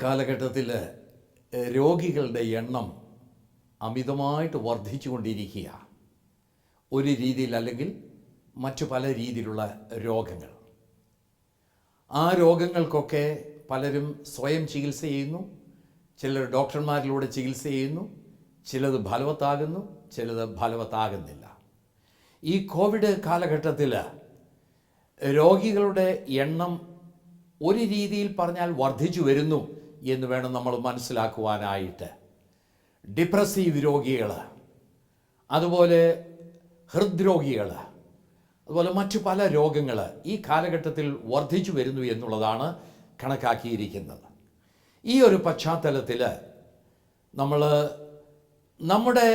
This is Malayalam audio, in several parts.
കാലഘട്ടത്തിൽ രോഗികളുടെ എണ്ണം അമിതമായിട്ട് വർദ്ധിച്ചുകൊണ്ടിരിക്കുക. ഒരു രീതിയിൽ അല്ലെങ്കിൽ മറ്റു പല രീതിയിലുള്ള രോഗങ്ങൾ. ആ രോഗങ്ങൾക്കൊക്കെ പലരും സ്വയം ചികിത്സ ചെയ്യുന്നു. ചിലർ ഡോക്ടർമാരിലൂടെ ചികിത്സ ചെയ്യുന്നു. ചിലത് ഫലവത്താകുന്നു, ചിലത് ഫലവത്താകുന്നില്ല. ഈ കോവിഡ് കാലഘട്ടത്തിൽ രോഗികളുടെ എണ്ണം ഒരു രീതിയിൽ പറഞ്ഞാൽ വർദ്ധിച്ചു വരുന്നു എന്ന് വേണം നമ്മൾ മനസ്സിലാക്കുവാനായിട്ട്. ഡിപ്രസീവ് രോഗികൾ, അതുപോലെ ഹൃദ്രോഗികൾ, അതുപോലെ മറ്റു പല രോഗങ്ങൾ ഈ കാലഘട്ടത്തിൽ വർദ്ധിച്ചു വരുന്നു എന്നുള്ളതാണ് കണക്കാക്കിയിരിക്കുന്നത്. ഈ ഒരു പശ്ചാത്തലത്തിൽ നമ്മൾ നമ്മുടെ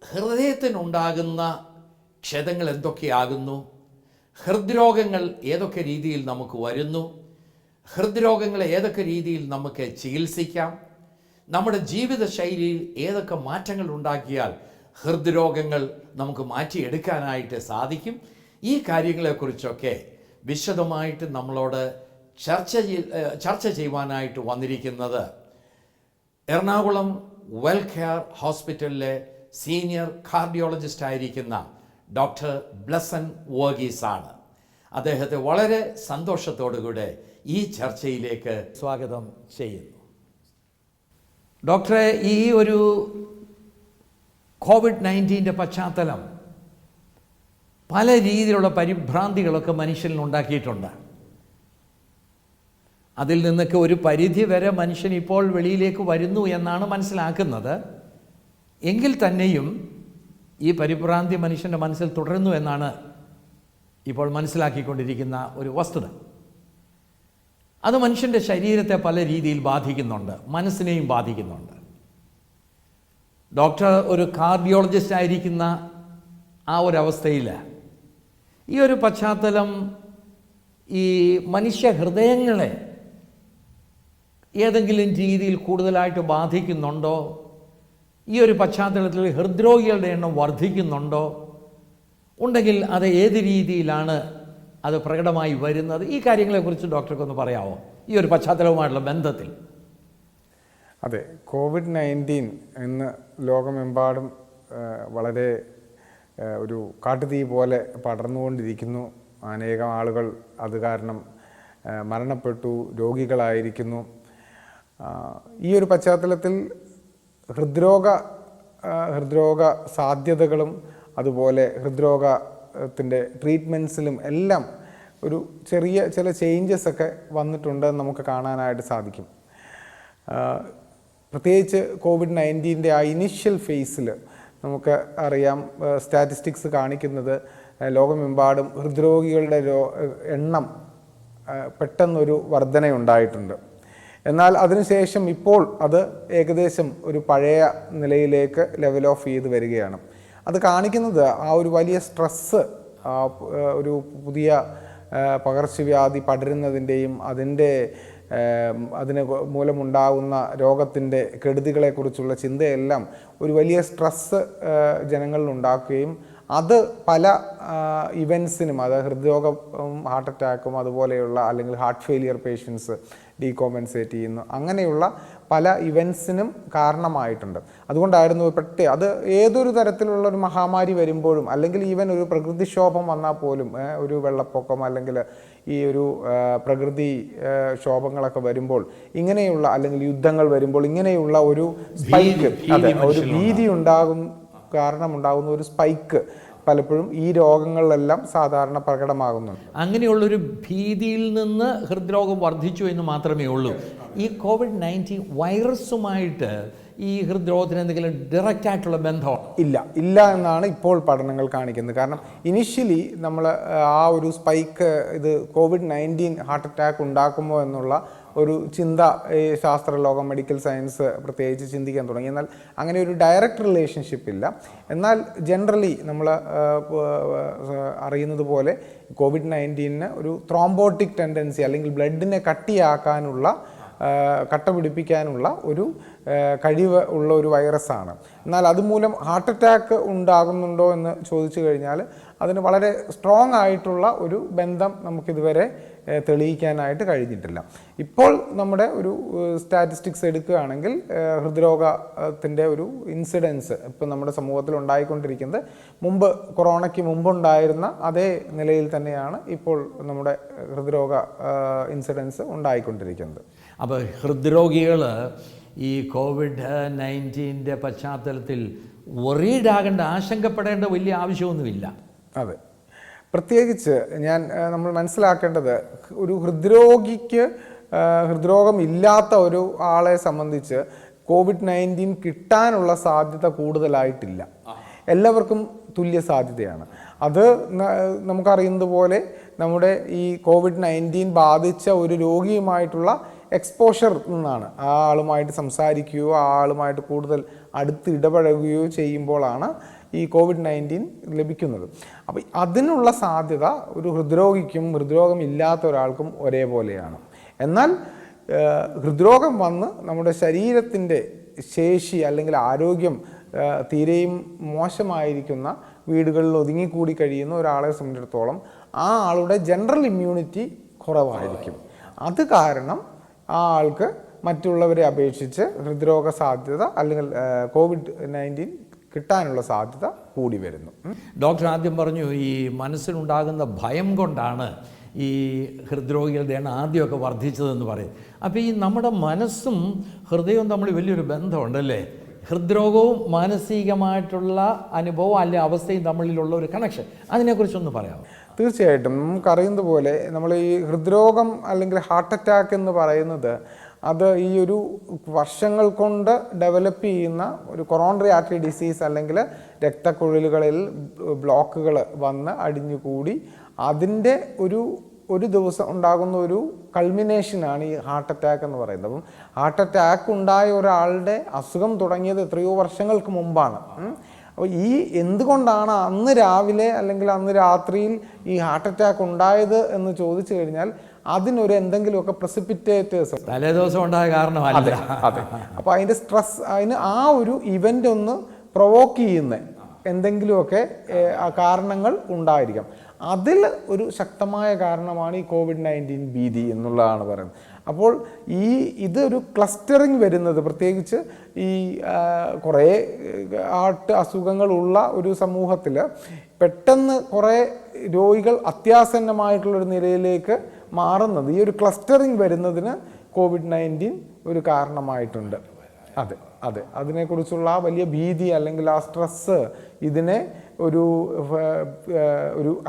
ഹൃദയത്തിനുണ്ടാകുന്ന ക്ഷതങ്ങൾ എന്തൊക്കെയാകുന്നു, ഹൃദ്രോഗങ്ങൾ ഏതൊക്കെ രീതിയിൽ നമുക്ക് വരുന്നു, ഹൃദ്രോഗങ്ങളെ ഏതൊക്കെ രീതിയിൽ നമുക്ക് ചികിത്സിക്കാം, നമ്മുടെ ജീവിതശൈലിയിൽ ഏതൊക്കെ മാറ്റങ്ങൾ ഉണ്ടാക്കിയാൽ ഹൃദ്രോഗങ്ങൾ നമുക്ക് മാറ്റിയെടുക്കാനായിട്ട് സാധിക്കും, ഈ കാര്യങ്ങളെക്കുറിച്ചൊക്കെ വിശദമായിട്ട് നമ്മളോട് ചർച്ച ചെയ്യുവാനായിട്ട് വന്നിരിക്കുന്നത് എറണാകുളം വെൽ കെയർ ഹോസ്പിറ്റലിലെ സീനിയർ കാർഡിയോളജിസ്റ്റ് ആയിരിക്കുന്ന ഡോക്ടർ ബ്ലെസൻ വർഗീസാണ്. അദ്ദേഹത്തെ വളരെ സന്തോഷത്തോടുകൂടെ ഈ ചർച്ചയിലേക്ക് സ്വാഗതം ചെയ്യുന്നു. ഡോക്ടറെ, ഈ ഒരു കോവിഡ്-19 പശ്ചാത്തലം പല രീതിയിലുള്ള പരിഭ്രാന്തികളൊക്കെ മനുഷ്യനിൽ ഉണ്ടാക്കിയിട്ടുണ്ട്. അതിൽ നിന്നൊക്കെ ഒരു പരിധി വരെ മനുഷ്യൻ ഇപ്പോൾ വെളിയിലേക്ക് വരുന്നു എന്നാണ് മനസ്സിലാക്കുന്നത്. എങ്കിൽ തന്നെയും ഈ പരിഭ്രാന്തി മനുഷ്യൻ്റെ മനസ്സിൽ തുടരുന്നു എന്നാണ് ഇപ്പോൾ മനസ്സിലാക്കിക്കൊണ്ടിരിക്കുന്ന ഒരു വസ്തുത. അത് മനുഷ്യൻ്റെ ശരീരത്തെ പല രീതിയിൽ ബാധിക്കുന്നുണ്ട്, മനസ്സിനെയും ബാധിക്കുന്നുണ്ട്. ഡോക്ടർ ഒരു കാർഡിയോളജിസ്റ്റ് ആയിരിക്കുന്ന ആ ഒരവസ്ഥയിൽ ഈ ഒരു പശ്ചാത്തലം ഈ മനുഷ്യ ഹൃദയങ്ങളെ ഏതെങ്കിലും രീതിയിൽ കൂടുതലായിട്ട് ബാധിക്കുന്നുണ്ടോ? ഈ ഒരു പശ്ചാത്തലത്തിൽ ഹൃദ്രോഗികളുടെ എണ്ണം വർദ്ധിക്കുന്നുണ്ടോ? ഉണ്ടെങ്കിൽ അത് ഏത് രീതിയിലാണ് അത് പ്രകടമായി വരുന്നത്? ഈ കാര്യങ്ങളെക്കുറിച്ച് ഡോക്ടർക്കൊന്ന് പറയാമോ, ഈ ഒരു പശ്ചാത്തലവുമായിട്ടുള്ള ബന്ധത്തിൽ? അതെ, കോവിഡ്-19 ഇന്ന് ലോകമെമ്പാടും വളരെ ഒരു കാട്ടുതീ പോലെ പടർന്നുകൊണ്ടിരിക്കുന്നു. അനേകം ആളുകൾ അത് കാരണം മരണപ്പെട്ടു, രോഗികളായിരിക്കുന്നു. ഈ ഒരു പശ്ചാത്തലത്തിൽ ഹൃദ്രോഗ സാധ്യതകളും അതുപോലെ ഹൃദ്രോഗത്തിൻ്റെ ട്രീറ്റ്മെൻറ്റ്സിലും എല്ലാം ഒരു ചില ചേഞ്ചസ് ഒക്കെ വന്നിട്ടുണ്ടെന്ന് നമുക്ക് കാണാനായിട്ട് സാധിക്കും. പ്രത്യേകിച്ച് കോവിഡ്-19 ആ ഇനിഷ്യൽ ഫേസിൽ നമുക്ക് അറിയാം, സ്റ്റാറ്റിസ്റ്റിക്സ് കാണിക്കുന്നത് ലോകമെമ്പാടും ഹൃദ്രോഗികളുടെ എണ്ണം പെട്ടെന്നൊരു വർധനയുണ്ടായിട്ടുണ്ട്. എന്നാൽ അതിനുശേഷം ഇപ്പോൾ അത് ഏകദേശം ഒരു പഴയ നിലയിലേക്ക് ലെവൽ ഓഫ് ചെയ്ത് വരികയാണ്. അത് കാണിക്കുന്നത് ആ ഒരു വലിയ സ്ട്രെസ്സ്, ഒരു പുതിയ പകർച്ചവ്യാധി പടരുന്നതിൻ്റെയും അതിന് മൂലമുണ്ടാകുന്ന രോഗത്തിൻ്റെ കെടുതികളെക്കുറിച്ചുള്ള ചിന്തയെല്ലാം ഒരു വലിയ സ്ട്രെസ്സ് ജനങ്ങളിൽ ഉണ്ടാക്കുകയും അത് പല ഇവൻസിനും, അത് ഹൃദ്രോഗം, ഹാർട്ട് അറ്റാക്കും അതുപോലെയുള്ള അല്ലെങ്കിൽ ഹാർട്ട് ഫെയിലിയർ പേഷ്യൻസ് ഡീകോമ്പൻസേറ്റ് ചെയ്യുന്നു, അങ്ങനെയുള്ള പല ഇവൻസിനും കാരണമായിട്ടുണ്ട്. അതുകൊണ്ടായിരുന്നു അത് ഏതൊരു തരത്തിലുള്ള ഒരു മഹാമാരി വരുമ്പോഴും, അല്ലെങ്കിൽ ഈവൻ ഒരു പ്രകൃതിക്ഷോഭം വന്നാൽ പോലും, ഒരു വെള്ളപ്പൊക്കം അല്ലെങ്കിൽ ഈ ഒരു പ്രകൃതി ക്ഷോഭങ്ങളൊക്കെ വരുമ്പോൾ ഇങ്ങനെയുള്ള, അല്ലെങ്കിൽ യുദ്ധങ്ങൾ വരുമ്പോൾ ഇങ്ങനെയുള്ള ഒരു സ്പൈക്ക്, ഒരു ഭീതി കാരണമുണ്ടാകുന്ന ഒരു സ്പൈക്ക് പലപ്പോഴും ഈ രോഗങ്ങളിലെല്ലാം സാധാരണ പ്രകടമാകുന്നുണ്ട്. അങ്ങനെയുള്ളൊരു ഭീതിയിൽ നിന്ന് ഹൃദ്രോഗം വർദ്ധിച്ചു എന്ന് മാത്രമേ ഉള്ളൂ. ഈ കോവിഡ്-19 വൈറസുമായിട്ട് ഈ ഹൃദ്രോഗത്തിന് എന്തെങ്കിലും ഡയറക്റ്റ് ആയിട്ടുള്ള ബന്ധം ഇല്ല എന്നാണ് ഇപ്പോൾ പഠനങ്ങൾ കാണിക്കുന്നത്. കാരണം ഇനിഷ്യലി നമ്മൾ ആ ഒരു സ്പൈക്ക്, ഇത് കോവിഡ്-19 ഹാർട്ട് അറ്റാക്ക് ഉണ്ടാക്കുമോ എന്നുള്ള ഒരു ചിന്ത ഈ ശാസ്ത്രലോകം, മെഡിക്കൽ സയൻസ് പ്രത്യേകിച്ച് ചിന്തിക്കാൻ തുടങ്ങി. എന്നാൽ അങ്ങനെ ഒരു ഡയറക്റ്റ് റിലേഷൻഷിപ്പ് ഇല്ല. എന്നാൽ ജനറലി നമ്മൾ അറിയുന്നത് പോലെ കോവിഡ്-19 ഒരു ത്രോംബോട്ടിക് ടെൻഡൻസി, അല്ലെങ്കിൽ ബ്ലഡിനെ കട്ടിയാക്കാനുള്ള കട്ട പിടിപ്പിക്കാനുള്ള ഒരു കഴിവ് ഉള്ള ഒരു വൈറസാണ്. എന്നാൽ അതുമൂലം ഹാർട്ട് അറ്റാക്ക് ഉണ്ടാകുന്നുണ്ടോ എന്ന് ചോദിച്ചു കഴിഞ്ഞാൽ അതിന് വളരെ സ്ട്രോങ് ആയിട്ടുള്ള ഒരു ബന്ധം നമുക്കിതുവരെ തെളിയിക്കാനായിട്ട് കഴിഞ്ഞിട്ടില്ല. ഇപ്പോൾ നമ്മുടെ ഒരു സ്റ്റാറ്റിസ്റ്റിക്സ് എടുക്കുകയാണെങ്കിൽ ഹൃദ്രോഗത്തിൻ്റെ ഒരു ഇൻസിഡൻസ് ഇപ്പോൾ നമ്മുടെ സമൂഹത്തിൽ ഉണ്ടായിക്കൊണ്ടിരിക്കുന്നത് മുമ്പ് കൊറോണയ്ക്ക് മുമ്പുണ്ടായിരുന്ന അതേ നിലയിൽ തന്നെയാണ് ഇപ്പോൾ നമ്മുടെ ഹൃദ്രോഗ ഇൻസിഡൻസ് ഉണ്ടായിക്കൊണ്ടിരിക്കുന്നത്. അപ്പോൾ ഹൃദ്രോഗികൾ ഈ COVID-19 പശ്ചാത്തലത്തിൽ വറീഡാകേണ്ട, ആശങ്കപ്പെടേണ്ട വലിയ ആവശ്യമൊന്നുമില്ല. അതെ, പ്രത്യേകിച്ച് നമ്മൾ മനസ്സിലാക്കേണ്ടത് ഒരു ഹൃദ്രോഗിക്ക് ഹൃദ്രോഗം ഇല്ലാത്ത ഒരു ആളെ സംബന്ധിച്ച് COVID-19 കിട്ടാനുള്ള സാധ്യത കൂടുതലായിട്ടില്ല. എല്ലാവർക്കും തുല്യ സാധ്യതയാണ്. അത് നമുക്കറിയുന്നത് പോലെ നമ്മുടെ ഈ COVID-19 ബാധിച്ച ഒരു രോഗിയുമായിട്ടുള്ള എക്സ്പോഷർ നിന്നാണ്. ആ ആളുമായിട്ട് സംസാരിക്കുകയോ ആ ആളുമായിട്ട് കൂടുതൽ അടുത്ത് ഇടപഴകുകയോ ചെയ്യുമ്പോഴാണ് ഈ COVID-19 ലഭിക്കുന്നത്. അപ്പോൾ അതിനുള്ള സാധ്യത ഒരു ഹൃദ്രോഗിക്കും ഹൃദ്രോഗം ഇല്ലാത്ത ഒരാൾക്കും ഒരേപോലെയാണ്. എന്നാൽ ഹൃദ്രോഗം വന്ന് നമ്മുടെ ശരീരത്തിൻ്റെ ശേഷി അല്ലെങ്കിൽ ആരോഗ്യം തീരെയും മോശമായിരിക്കുന്ന വീടുകളിൽ ഒതുങ്ങിക്കൂടി കഴിയുന്ന ഒരാളെ സംബന്ധിച്ചിടത്തോളം ആ ആളുടെ ജനറൽ ഇമ്മ്യൂണിറ്റി കുറവായിരിക്കും. അത് കാരണം ആ ആൾക്ക് മറ്റുള്ളവരെ അപേക്ഷിച്ച് ഹൃദ്രോഗ സാധ്യത അല്ലെങ്കിൽ COVID-19 കിട്ടാനുള്ള സാധ്യത കൂടി വരുന്നു. ഡോക്ടർ ആദ്യം പറഞ്ഞു ഈ മനസ്സിനുണ്ടാകുന്ന ഭയം കൊണ്ടാണ് ഈ ഹൃദ്രോഗികളുടെ എണ്ണം ആദ്യമൊക്കെ വർദ്ധിച്ചതെന്ന് പറയും. അപ്പോൾ ഈ നമ്മുടെ മനസ്സും ഹൃദയവും തമ്മിൽ വലിയൊരു ബന്ധമുണ്ടല്ലേ? ഹൃദ്രോഗവും മാനസികമായിട്ടുള്ള അനുഭവം അല്ലെ അവസ്ഥയും തമ്മിലുള്ള ഒരു കണക്ഷൻ, അതിനെക്കുറിച്ചൊന്ന് പറയാമോ? തീർച്ചയായിട്ടും. നമുക്കറിയുന്നത് പോലെ നമ്മൾ ഈ ഹൃദ്രോഗം അല്ലെങ്കിൽ ഹാർട്ട് അറ്റാക്ക് എന്ന് പറയുന്നത് അത് ഈ ഒരു വർഷങ്ങൾ കൊണ്ട് ഡെവലപ്പ് ചെയ്യുന്ന ഒരു കൊറോണറി ആർട്ടറി ഡിസീസ് അല്ലെങ്കിൽ രക്തക്കുഴലുകളിൽ ബ്ലോക്കുകൾ വന്ന് അടിഞ്ഞുകൂടി അതിൻ്റെ ഒരു ദിവസം ഉണ്ടാകുന്ന ഒരു കൾമിനേഷനാണ് ഈ ഹാർട്ട് അറ്റാക്ക് എന്ന് പറയുന്നത്. അപ്പം ഹാർട്ട് അറ്റാക്ക് ഉണ്ടായ ഒരാളുടെ അസുഖം തുടങ്ങിയത് എത്രയോ വർഷങ്ങൾക്ക് മുമ്പാണ്. അപ്പോൾ ഈ എന്തുകൊണ്ടാണ് അന്ന് രാവിലെ അല്ലെങ്കിൽ അന്ന് രാത്രിയിൽ ഈ ഹാർട്ട് അറ്റാക്ക് ഉണ്ടായത് എന്ന് ചോദിച്ചു കഴിഞ്ഞാൽ അതിനൊരു എന്തെങ്കിലുമൊക്കെ പ്രസിപ്പിറ്റേറ്റേഴ്സ് തലേദിവസം ഉണ്ടായ കാരണമല്ല. അതെ. അപ്പോൾ അതിൻ്റെ സ്ട്രെസ്, അതിന് ആ ഒരു ഇവൻ്റ് ഒന്ന് പ്രൊവോക്ക് ചെയ്യുന്ന എന്തെങ്കിലുമൊക്കെ കാരണങ്ങൾ ഉണ്ടായിരിക്കാം. അതിൽ ഒരു ശക്തമായ കാരണമാണ് ഈ COVID-19 ഭീതി എന്നുള്ളതാണ് പറയുന്നത്. അപ്പോൾ ഇതൊരു ക്ലസ്റ്ററിങ് വരുന്നത് പ്രത്യേകിച്ച് ഈ കുറേ ഹാർട്ട് അസുഖങ്ങളുള്ള ഒരു സമൂഹത്തിൽ പെട്ടെന്ന് കുറേ രോഗികൾ അത്യാസന്നമായിട്ടുള്ളൊരു നിലയിലേക്ക് മാറുന്നത് ഈ ഒരു ക്ലസ്റ്ററിങ് വരുന്നതിന് COVID-19 ഒരു കാരണമായിട്ടുണ്ട്. അതെ അതെ അതിനെക്കുറിച്ചുള്ള ആ വലിയ ഭീതി അല്ലെങ്കിൽ ആ സ്ട്രെസ്സ് ഇതിനെ ഒരു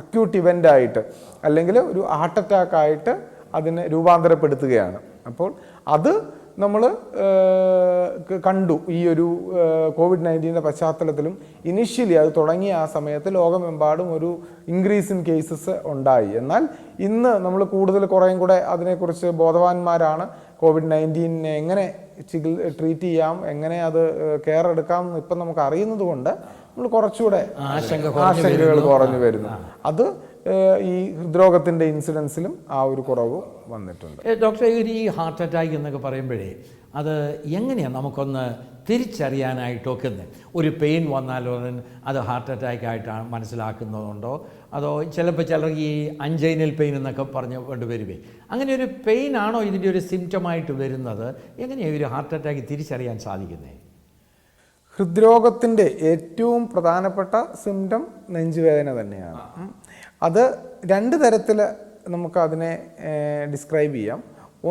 അക്യൂട്ട് ഇവൻ്റായിട്ട് അല്ലെങ്കിൽ ഒരു ഹാർട്ട് അറ്റാക്കായിട്ട് അതിനെ രൂപാന്തരപ്പെടുത്തുകയാണ്. അപ്പോൾ അത് നമ്മൾ കണ്ടു ഈ ഒരു COVID-19 പശ്ചാത്തലത്തിലും. ഇനിഷ്യലി അത് തുടങ്ങിയ ആ സമയത്ത് ലോകമെമ്പാടും ഒരു ഇൻക്രീസ് ഇൻ കേസസ് ഉണ്ടായി. എന്നാൽ ഇന്ന് നമ്മൾ കുറേയും കൂടെ അതിനെക്കുറിച്ച് ബോധവാന്മാരാണ്. COVID-19 എങ്ങനെ ട്രീറ്റ് ചെയ്യാം, എങ്ങനെ അത് കെയർ എടുക്കാം എന്ന് ഇപ്പം നമുക്ക് അറിയുന്നത് കൊണ്ട് നമ്മൾ കുറച്ചുകൂടെ ആശങ്കകൾ കുറഞ്ഞു വരുന്നു. അത് ഈ ഹൃദ്രോഗത്തിൻ്റെ ഇൻസിഡൻസിലും ആ ഒരു കുറവ് വന്നിട്ടുണ്ട്. ഡോക്ടർ, ഈ ഹാർട്ട് അറ്റാക്ക് എന്നൊക്കെ പറയുമ്പോഴേ അത് എങ്ങനെയാണ് നമുക്കൊന്ന് തിരിച്ചറിയാനായിട്ടൊക്കെ? ഒരു പെയിൻ വന്നാലോ അത് ഹാർട്ട് അറ്റാക്ക് ആയിട്ടാണ് മനസ്സിലാക്കുന്നതുണ്ടോ? അതോ ചിലപ്പോൾ ചിലർക്ക് ഈ അഞ്ചൈനൽ പെയിൻ എന്നൊക്കെ പറഞ്ഞ് കൊണ്ടുവരുവേ, അങ്ങനെ ഒരു പെയിൻ ആണോ ഇതിൻ്റെ ഒരു സിംറ്റമായിട്ട് വരുന്നത്? എങ്ങനെയാണ് ഒരു ഹാർട്ട് അറ്റാക്ക് തിരിച്ചറിയാൻ സാധിക്കുന്നത്? ഹൃദ്രോഗത്തിൻ്റെ ഏറ്റവും പ്രധാനപ്പെട്ട സിംറ്റം നെഞ്ചുവേദന തന്നെയാണ്. അത് രണ്ട് തരത്തിൽ നമുക്കതിനെ ഡിസ്ക്രൈബ് ചെയ്യാം.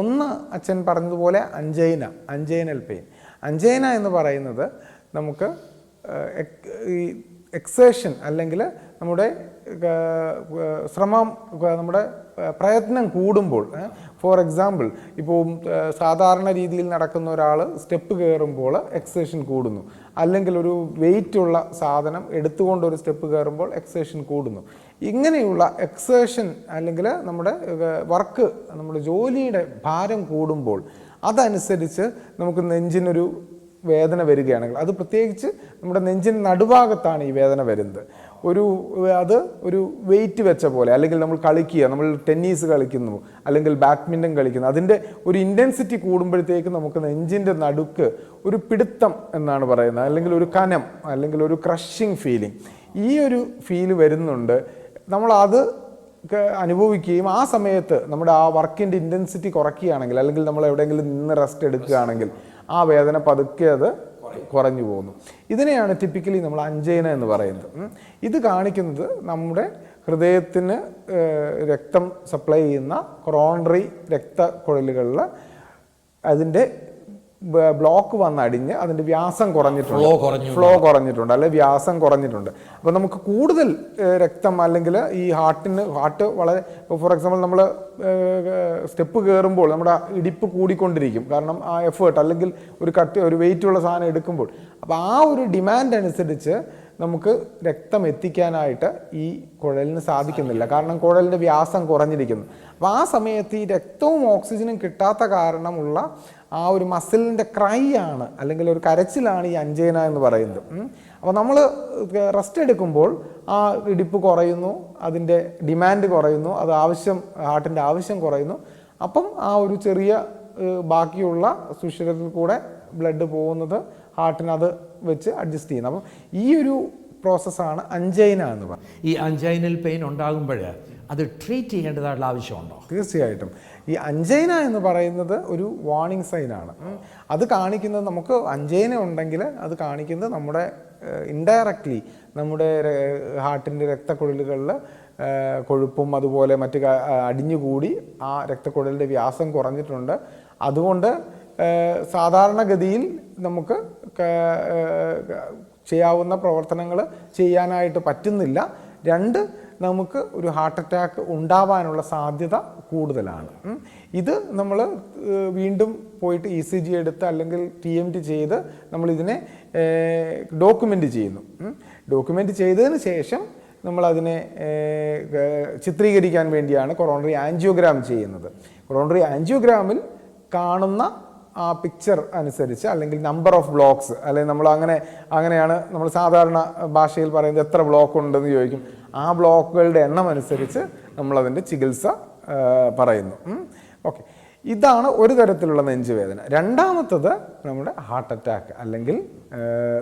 ഒന്ന് അച്ഛൻ പറഞ്ഞതുപോലെ അഞ്ചൈനൽ പെയിൻ. അഞ്ചൈന എന്ന് പറയുന്നത് നമുക്ക് ഈ എക്സേഷൻ അല്ലെങ്കിൽ നമ്മുടെ നമ്മുടെ പ്രയത്നം കൂടുമ്പോൾ, ഫോർ എക്സാമ്പിൾ ഇപ്പോൾ സാധാരണ രീതിയിൽ നടക്കുന്ന ഒരാൾ സ്റ്റെപ്പ് കയറുമ്പോൾ എക്സേഷൻ കൂടുന്നു, അല്ലെങ്കിൽ ഒരു വെയിറ്റുള്ള സാധനം എടുത്തുകൊണ്ടൊരു സ്റ്റെപ്പ് കയറുമ്പോൾ എക്സേഷൻ കൂടുന്നു. ഇങ്ങനെയുള്ള എക്സേഷൻ അല്ലെങ്കിൽ നമ്മുടെ നമ്മുടെ ജോലിയുടെ ഭാരം കൂടുമ്പോൾ അതനുസരിച്ച് നമുക്ക് നെഞ്ചിനൊരു വേദന വരികയാണെങ്കിൽ, അത് പ്രത്യേകിച്ച് നമ്മുടെ നെഞ്ചിന് നടുഭാഗത്താണ് ഈ വേദന വരുന്നത്. അത് ഒരു വെയിറ്റ് വെച്ച പോലെ, അല്ലെങ്കിൽ നമ്മൾ കളിക്കുക, നമ്മൾ ടെന്നീസ് കളിക്കുന്നു അല്ലെങ്കിൽ ബാഡ്മിൻ്റൺ കളിക്കുന്നു, അതിൻ്റെ ഒരു ഇൻറ്റൻസിറ്റി കൂടുമ്പോഴത്തേക്ക് നമുക്ക് നെഞ്ചിൻ്റെ നടുക്ക് ഒരു പിടുത്തം എന്നാണ് പറയുന്നത്, അല്ലെങ്കിൽ ഒരു കനം, അല്ലെങ്കിൽ ഒരു ക്രഷിങ് ഫീലിംഗ്, ഈ ഒരു ഫീല് വരുന്നുണ്ട്. നമ്മളത് അനുഭവിക്കുകയും ആ സമയത്ത് നമ്മുടെ ആ വർക്കിൻ്റെ ഇൻറ്റൻസിറ്റി കുറയ്ക്കുകയാണെങ്കിൽ, അല്ലെങ്കിൽ നമ്മൾ എവിടെയെങ്കിലും നിന്ന് റെസ്റ്റ് എടുക്കുകയാണെങ്കിൽ ആ വേദന പതുക്കെ അത് കുറഞ്ഞു പോകുന്നു. ഇതിനെയാണ് ടിപ്പിക്കലി നമ്മൾ അഞ്ജൈന എന്ന് പറയുന്നത്. ഇത് കാണിക്കുന്നത് നമ്മുടെ ഹൃദയത്തിന് രക്തം സപ്ലൈ ചെയ്യുന്ന കൊറോണറി രക്തക്കുഴലുകളിൽ അതിൻ്റെ ബ്ലോക്ക് വന്നടിഞ്ഞ് അതിൻ്റെ വ്യാസം കുറഞ്ഞിട്ടുണ്ട്, ഫ്ലോ കുറഞ്ഞിട്ടുണ്ട്, അല്ലെങ്കിൽ വ്യാസം കുറഞ്ഞിട്ടുണ്ട്. അപ്പോൾ നമുക്ക് കൂടുതൽ രക്തം, അല്ലെങ്കിൽ ഈ ഹാർട്ട് വളരെ, ഫോർ എക്സാമ്പിൾ നമ്മൾ സ്റ്റെപ്പ് കയറുമ്പോൾ നമ്മുടെ ഇടിപ്പ് കൂടിക്കൊണ്ടിരിക്കും, കാരണം ആ എഫേർട്ട്, അല്ലെങ്കിൽ ഒരു വെയിറ്റുള്ള സാധനം എടുക്കുമ്പോൾ. അപ്പോൾ ആ ഒരു ഡിമാൻഡ് അനുസരിച്ച് നമുക്ക് രക്തം എത്തിക്കാനായിട്ട് ഈ കുഴലിന് സാധിക്കുന്നില്ല, കാരണം കുഴലിൻ്റെ വ്യാസം കുറഞ്ഞിരിക്കുന്നു. അപ്പോൾ ആ സമയത്ത് ഈ രക്തവും ഓക്സിജനും കിട്ടാത്ത കാരണമുള്ള ആ ഒരു മസിലിൻ്റെ ക്രൈ ആണ്, അല്ലെങ്കിൽ ഒരു കരച്ചിലാണ് ഈ അഞ്ജൈന എന്ന് പറയുന്നത്. അപ്പോൾ നമ്മൾ റെസ്റ്റ് എടുക്കുമ്പോൾ ആ ഇടിപ്പ് കുറയുന്നു, അതിൻ്റെ ഡിമാൻഡ് കുറയുന്നു, ഹാർട്ടിൻ്റെ ആവശ്യം കുറയുന്നു. അപ്പം ആ ഒരു ചെറിയ ബാക്കിയുള്ള സുഷിരത്തിൽ കൂടെ ബ്ലഡ് പോകുന്നത് ഹാർട്ടിനത് വെച്ച് അഡ്ജസ്റ്റ് ചെയ്യുന്നത്. അപ്പം ഈ ഒരു പ്രോസസ്സാണ് അഞ്ജൈന എന്ന് പറയുന്നത്. ഈ അഞ്ജൈനൽ പെയിൻ ഉണ്ടാകുമ്പോൾ അത് ട്രീറ്റ് ചെയ്യേണ്ടതായിട്ടുള്ള ആവശ്യമുണ്ടോ? തീർച്ചയായിട്ടും. ഈ അഞ്ജൈന എന്ന് പറയുന്നത് ഒരു വാർണിംഗ് സൈനാണ്. അത് കാണിക്കുന്നത്, നമുക്ക് അഞ്ജൈന ഉണ്ടെങ്കിൽ അത് കാണിക്കുന്നത് നമ്മുടെ ഇൻഡയറക്റ്റ്ലി നമ്മുടെ ഹാർട്ടിൻ്റെ രക്തക്കുഴലുകളിൽ കൊഴുപ്പും അതുപോലെ മറ്റ് അടിഞ്ഞുകൂടി ആ രക്തക്കുഴലിൻ്റെ വ്യാസം കുറഞ്ഞിട്ടുണ്ട്. അതുകൊണ്ട് സാധാരണഗതിയിൽ നമുക്ക് ചെയ്യാവുന്ന പ്രവർത്തനങ്ങൾ ചെയ്യാനായിട്ട് പറ്റുന്നില്ല. നമുക്ക് ഒരു ഹാർട്ട് അറ്റാക്ക് ഉണ്ടാവാനുള്ള സാധ്യത കൂടുതലാണ്. ഇത് നമ്മൾ വീണ്ടും പോയിട്ട് ECG എടുത്ത് അല്ലെങ്കിൽ TMT ചെയ്ത് നമ്മളിതിനെ ഡോക്യുമെൻ്റ് ചെയ്യുന്നു. ഡോക്യുമെൻ്റ് ചെയ്തതിന് ശേഷം നമ്മളതിനെ ചിത്രീകരിക്കാൻ വേണ്ടിയാണ് കൊറോണറി ആൻജിയോഗ്രാം ചെയ്യുന്നത്. കൊറോണറി ആൻജിയോഗ്രാമിൽ കാണുന്ന ആ പിക്ചർ അനുസരിച്ച്, അല്ലെങ്കിൽ നമ്പർ ഓഫ് ബ്ലോക്സ്, അല്ലെങ്കിൽ അങ്ങനെയാണ് നമ്മൾ സാധാരണ ഭാഷയിൽ പറയുന്നത്, എത്ര ബ്ലോക്ക് ഉണ്ടെന്ന് ചോദിക്കും. ആ ബ്ലോക്കുകളുടെ എണ്ണം അനുസരിച്ച് നമ്മളതിൻ്റെ ചികിത്സ പറയുന്നു. ഓക്കെ, ഇതാണ് ഒരു തരത്തിലുള്ള നെഞ്ചുവേദന. രണ്ടാമത്തത് നമ്മുടെ ഹാർട്ട് അറ്റാക്ക്, അല്ലെങ്കിൽ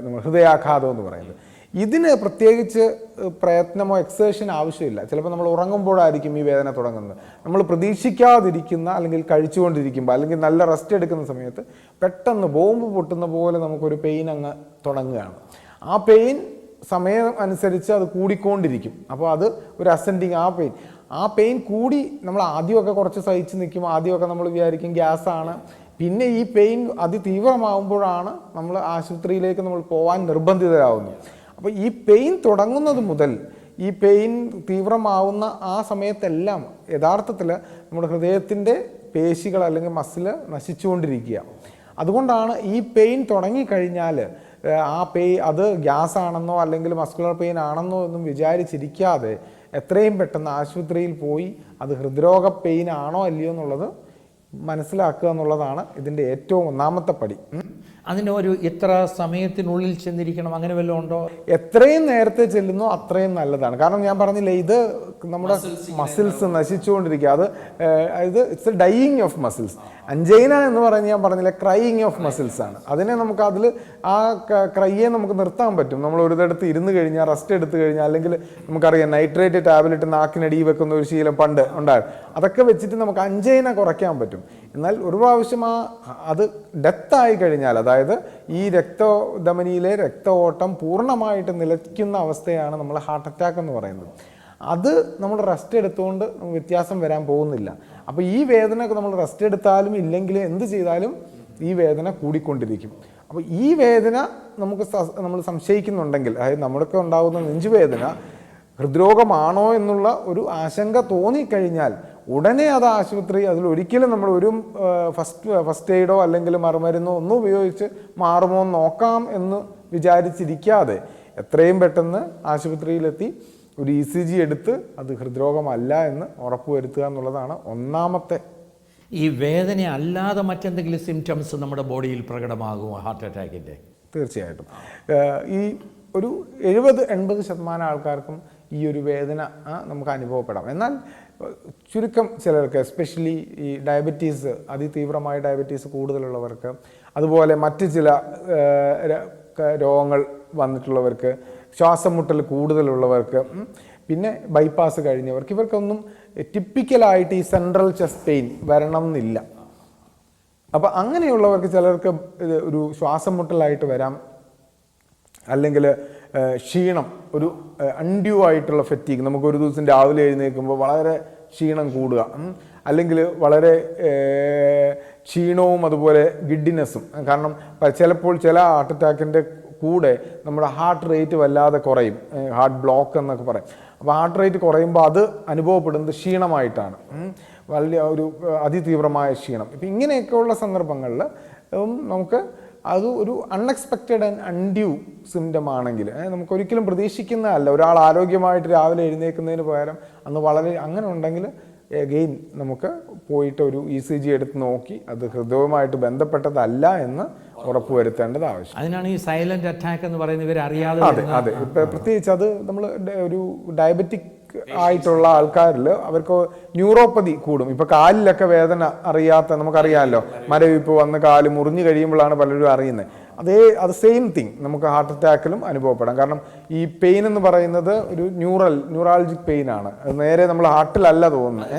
നമ്മൾ ഹൃദയാഘാതം എന്ന് പറയുന്നത്. ഇതിന് പ്രത്യേകിച്ച് പ്രയത്നമോ എക്സേഷൻ ആവശ്യമില്ല. ചിലപ്പോൾ നമ്മൾ ഉറങ്ങുമ്പോഴായിരിക്കും ഈ വേദന തുടങ്ങുന്നത്. നമ്മൾ പ്രതീക്ഷിക്കാതിരിക്കുന്ന, അല്ലെങ്കിൽ കഴിച്ചുകൊണ്ടിരിക്കുമ്പോൾ, അല്ലെങ്കിൽ നല്ല റെസ്റ്റ് എടുക്കുന്ന സമയത്ത് പെട്ടെന്ന് ബോംബ് പൊട്ടുന്ന പോലെ നമുക്കൊരു പെയിൻ അങ്ങ് തുടങ്ങുകയാണ്. ആ പെയിൻ സമയം അനുസരിച്ച് അത് കൂടിക്കൊണ്ടിരിക്കും. അപ്പോൾ അത് ഒരു അസെൻഡിങ് ആ പെയിൻ കൂടി നമ്മൾ ആദ്യമൊക്കെ കുറച്ച് സഹിച്ച് നിൽക്കും. ആദ്യമൊക്കെ നമ്മൾ വിചാരിക്കും ഗ്യാസാണ്. പിന്നെ ഈ പെയിൻ അതിതീവ്രമാകുമ്പോഴാണ് നമ്മൾ ആശുപത്രിയിലേക്ക് നമ്മൾ പോകാൻ നിർബന്ധിതരാകുന്നു. അപ്പോൾ ഈ പെയിൻ തുടങ്ങുന്നത് മുതൽ ഈ പെയിൻ തീവ്രമാവുന്ന ആ സമയത്തെല്ലാം യഥാർത്ഥത്തിൽ നമ്മുടെ ഹൃദയത്തിൻ്റെ പേശികൾ, അല്ലെങ്കിൽ മസിൽ നശിച്ചുകൊണ്ടിരിക്കുക. അതുകൊണ്ടാണ് ഈ പെയിൻ തുടങ്ങിക്കഴിഞ്ഞാൽ അത് ഗ്യാസ് ആണെന്നോ അല്ലെങ്കിൽ മസ്കുലർ പെയിൻ ആണെന്നോ ഒന്നും വിചാരിച്ചിരിക്കാതെ എത്രയും പെട്ടെന്ന് ആശുപത്രിയിൽ പോയി അത് ഹൃദ്രോഗ പെയിൻ ആണോ അല്ലയോ എന്നുള്ളത് മനസ്സിലാക്കുക എന്നുള്ളതാണ് ഇതിൻ്റെ ഏറ്റവും ഒന്നാമത്തെ പടി. അതിന് ഒരു എത്ര സമയത്തിനുള്ളിൽ ചെന്നിരിക്കണം, അങ്ങനെ വല്ലതും ഉണ്ടോ? എത്രയും നേരത്തെ ചെല്ലുന്നോ അത്രയും നല്ലതാണ്. കാരണം ഞാൻ പറഞ്ഞില്ലേ, ഇത് നമ്മുടെ മസിൽസ് നശിച്ചുകൊണ്ടിരിക്കുക. It's a dying of muscles. Angina എന്ന് പറയുന്നത് ഞാൻ പറഞ്ഞില്ലേ, ക്രൈയിങ് ഓഫ് മസിൽസ് ആണ്. അതിനെ നമുക്ക് ആ ക്രൈയെ നമുക്ക് നിർത്താൻ പറ്റും. നമ്മൾ ഒരിടത്ത് ഇരുന്ന് കഴിഞ്ഞാൽ, റെസ്റ്റ് എടുത്തു കഴിഞ്ഞാൽ, അല്ലെങ്കിൽ നമുക്കറിയാം നൈട്രേറ്റ് ടാബ്ലറ്റ് നാക്കിനടി വെക്കുന്ന ഒരു ശീലം പണ്ട് ഉണ്ടായിരുന്നു. അതൊക്കെ വെച്ചിട്ട് നമുക്ക് അഞ്ജൈന കുറയ്ക്കാൻ പറ്റും. എന്നാൽ ഒരു പ്രാവശ്യം അത് ഡെത്തായി കഴിഞ്ഞാൽ, അതായത് ഈ രക്തധമനിയിലെ രക്ത ഓട്ടം പൂർണ്ണമായിട്ട് നിലയ്ക്കുന്ന അവസ്ഥയാണ് നമ്മൾ ഹാർട്ട് അറ്റാക്ക് എന്ന് പറയുന്നത്. അത് നമ്മൾ റെസ്റ്റ് എടുത്തുകൊണ്ട് വ്യത്യാസം വരാൻ പോകുന്നില്ല. അപ്പോൾ ഈ വേദന നമ്മൾ റെസ്റ്റ് എടുത്താലും ഇല്ലെങ്കിലും എന്ത് ചെയ്താലും ഈ വേദന കൂടിക്കൊണ്ടിരിക്കും. അപ്പോൾ ഈ വേദന നമ്മൾ സംശയിക്കുന്നുണ്ടെങ്കിൽ, അതായത് നമ്മൾക്ക് ഉണ്ടാകുന്ന നെഞ്ചുവേദന ഹൃദ്രോഗമാണോ എന്നുള്ള ഒരു ആശങ്ക തോന്നിക്കഴിഞ്ഞാൽ ഉടനെ അത് അതിലൊരിക്കലും നമ്മൾ ഒരു ഫസ്റ്റ് എയ്ഡോ അല്ലെങ്കിൽ മറുമരുന്നോ ഒന്നും ഉപയോഗിച്ച് മാറുമോ നോക്കാം എന്ന് വിചാരിച്ചിരിക്കാതെ എത്രയും പെട്ടെന്ന് ആശുപത്രിയിലെത്തി ഒരു ECG എടുത്ത് അത് ഹൃദ്രോഗമല്ല എന്ന് ഉറപ്പുവരുത്തുക എന്നുള്ളതാണ് ഒന്നാമത്തെ ഈ വേദന അല്ലാതെ മറ്റെന്തെങ്കിലും സിംറ്റംസ് നമ്മുടെ ബോഡിയിൽ പ്രകടമാകുമോ ഹാർട്ട് അറ്റാക്കിൻ്റെ? തീർച്ചയായിട്ടും. ഈ ഒരു 70-80% ആൾക്കാർക്കും ഈ ഒരു വേദന നമുക്ക് അനുഭവപ്പെടാം. എന്നാൽ ചുരുക്കം ചിലർക്ക്, എസ്പെഷ്യലി ഈ ഡയബറ്റീസ്, അതിതീവ്രമായ ഡയബറ്റീസ് കൂടുതലുള്ളവർക്ക്, അതുപോലെ മറ്റ് ചില രോഗങ്ങൾ വന്നിട്ടുള്ളവർക്ക്, ശ്വാസം മുട്ടൽ കൂടുതലുള്ളവർക്ക്, പിന്നെ ബൈപ്പാസ് കഴിഞ്ഞവർക്ക്, ഇവർക്കൊന്നും ടിപ്പിക്കലായിട്ട് ഈ സെൻട്രൽ ചെസ്റ്റ് പെയിൻ വരണം എന്നില്ല. അപ്പം അങ്ങനെയുള്ളവർക്ക് ചിലർക്ക് ഒരു ശ്വാസം മുട്ടലായിട്ട് വരാം, അല്ലെങ്കിൽ ക്ഷീണം, ഒരു അൺഡ്യൂ ആയിട്ടുള്ള ഫെറ്റീഗ്, നമുക്ക് ഒരു ദിവസം രാവിലെ എഴുന്നേൽക്കുമ്പോൾ വളരെ ക്ഷീണം കൂടുക, അല്ലെങ്കിൽ വളരെ ക്ഷീണവും അതുപോലെ ഗിഡിനെസ്സും. കാരണം ചിലപ്പോൾ ചില ഹാർട്ട് അറ്റാക്കിൻ്റെ കൂടെ നമ്മുടെ ഹാർട്ട് റേറ്റ് വല്ലാതെ കുറയും, ഹാർട്ട് ബ്ലോക്ക് എന്നൊക്കെ പറയും. അപ്പോൾ ഹാർട്ട് റേറ്റ് കുറയുമ്പോൾ അത് അനുഭവപ്പെടുന്നത് ക്ഷീണമായിട്ടാണ്, വലിയ ഒരു അതിതീവ്രമായ ക്ഷീണം. ഇപ്പം ഇങ്ങനെയൊക്കെയുള്ള സന്ദർഭങ്ങളിൽ നമുക്ക് അത് ഒരു അൺഎക്സ്പെക്റ്റഡ് ആൻഡ് അൺഡ്യൂ സിംറ്റം ആണെങ്കിൽ, നമുക്കൊരിക്കലും പ്രതീക്ഷിക്കുന്നതല്ല, ഒരാൾ ആരോഗ്യമായിട്ട് രാവിലെ എഴുന്നേൽക്കുന്നതിന് പകരം അന്ന് വളരെ അങ്ങനെ ഉണ്ടെങ്കിൽ എഗെയിൻ നമുക്ക് പോയിട്ട് ഒരു ECG എടുത്ത് നോക്കി അത് ഹൃദയവുമായിട്ട് ബന്ധപ്പെട്ടതല്ല എന്ന് ഉറപ്പുവരുത്തേണ്ടത് ആവശ്യം. അതിനാണ് ഈ സൈലന്റ് അറ്റാക്ക് എന്ന് പറയുന്നത്, ഇവർ അറിയാതെ. അതെ. പ്രത്യേകിച്ച് അത് നമ്മൾ ഒരു ഡയബറ്റിക് ആയിട്ടുള്ള ആൾക്കാരിൽ അവർക്ക് ന്യൂറോപ്പതി കൂടും. ഇപ്പൊ കാലിലൊക്കെ വേദന അറിയാത്ത, നമുക്കറിയാമല്ലോ, മരവിപ്പ് വന്ന് കാല് മുറിഞ്ഞു കഴിയുമ്പോഴാണ് പലരും അറിയുന്നത്. അത് സെയിം തിങ് നമുക്ക് ഹാർട്ട് അറ്റാക്കിലും അനുഭവപ്പെടാം. കാരണം ഈ പെയിൻ എന്ന് പറയുന്നത് ഒരു ന്യൂറാൾജിക് പെയിൻ ആണ്. അത് നേരെ നമ്മൾ ഹാർട്ടിലല്ല തോന്നുന്നത്,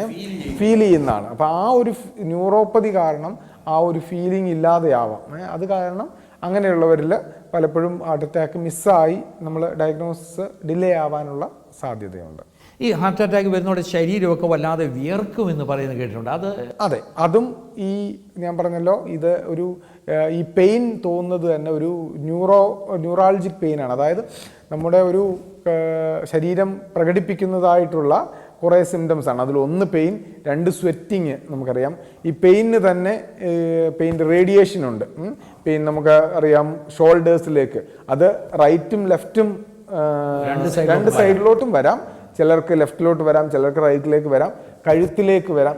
ഫീൽ ചെയ്യുന്നതാണ്. അപ്പം ആ ഒരു ന്യൂറോപ്പതി കാരണം ആ ഒരു ഫീലിംഗ് ഇല്ലാതെയാവാം. അത് കാരണം അങ്ങനെയുള്ളവരിൽ പലപ്പോഴും ഹാർട്ട് അറ്റാക്ക് മിസ്സായി നമ്മൾ ഡയഗ്നോസിസ് ഡിലേ ആവാനുള്ള സാധ്യതയുണ്ട്. ഈ ഹാർട്ട് അറ്റാക്ക് വരുന്നതോടെ ശരീരമൊക്കെ വല്ലാതെ വിയർക്കുമെന്ന് പറയുന്നത് കേട്ടിട്ടുണ്ട്. അതെ, അതും ഈ ഞാൻ പറഞ്ഞല്ലോ, ഇത് ഒരു ഈ പെയിൻ തോന്നുന്നത് തന്നെ ഒരു ന്യൂറാൾജിക് പെയിനാണ്. അതായത് നമ്മുടെ ഒരു ശരീരം പ്രകടിപ്പിക്കുന്നതായിട്ടുള്ള കുറേ സിംറ്റംസ് ആണ്. അതിലൊന്ന് പെയിൻ, 2 സ്വെറ്റിങ്. നമുക്കറിയാം ഈ പെയിന് തന്നെ പെയിൻ്റെ റേഡിയേഷൻ ഉണ്ട്. പെയിൻ നമുക്ക് അറിയാം ഷോൾഡേഴ്സിലേക്ക്, അത് റൈറ്റും ലെഫ്റ്റും രണ്ട് സൈഡിലോട്ടും വരാം. ചിലർക്ക് ലെഫ്റ്റിലോട്ട് വരാം, ചിലർക്ക് റൈറ്റിലേക്ക് വരാം, കഴുത്തിലേക്ക് വരാം,